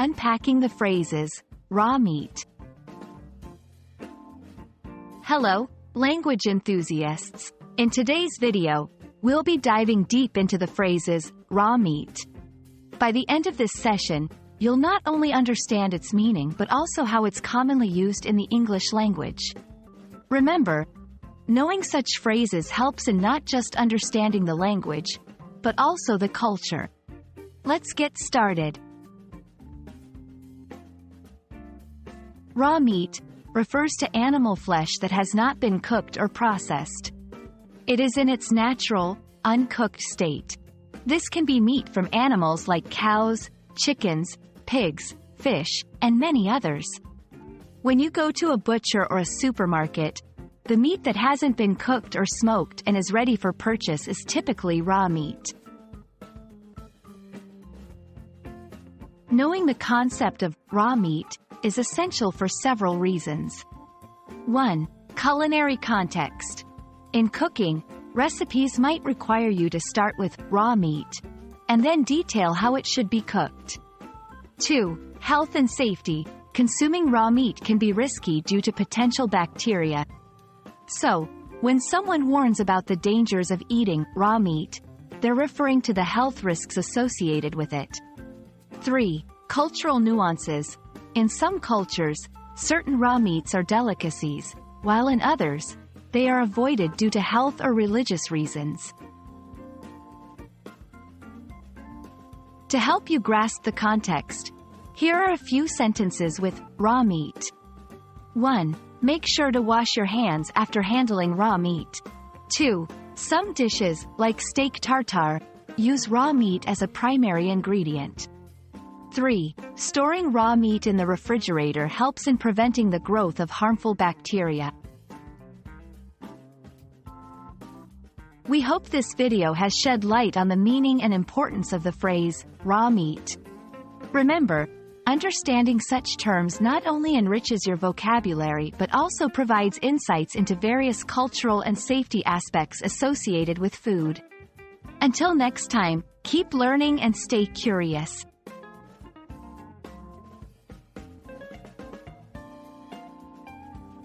Unpacking the Phrases, Raw Meat. Hello, language enthusiasts. In today's video, we'll be diving deep into the phrases, raw meat. By the end of this session, you'll not only understand its meaning but also how it's commonly used in the English language. Remember, knowing such phrases helps in not just understanding the language, but also the culture. Let's get started. Raw meat refers to animal flesh that has not been cooked or processed. It is in its natural, uncooked state. This can be meat from animals like cows, chickens, pigs, fish, and many others. When you go to a butcher or a supermarket, the meat that hasn't been cooked or smoked and is ready for purchase is typically raw meat. Knowing the concept of raw meat is essential for several reasons. 1. Culinary context. In cooking, recipes might require you to start with raw meat, and then detail how it should be cooked. 2. Health and safety. Consuming raw meat can be risky due to potential bacteria. So, when someone warns about the dangers of eating raw meat, they're referring to the health risks associated with it. 3. Cultural nuances. In some cultures, certain raw meats are delicacies, while in others, they are avoided due to health or religious reasons. To help you grasp the context, here are a few sentences with raw meat. 1. Make sure to wash your hands after handling raw meat. 2. Some dishes, like steak tartare, use raw meat as a primary ingredient. 3. Storing raw meat in the refrigerator helps in preventing the growth of harmful bacteria. We hope this video has shed light on the meaning and importance of the phrase, raw meat. Remember, understanding such terms not only enriches your vocabulary but also provides insights into various cultural and safety aspects associated with food. Until next time, keep learning and stay curious.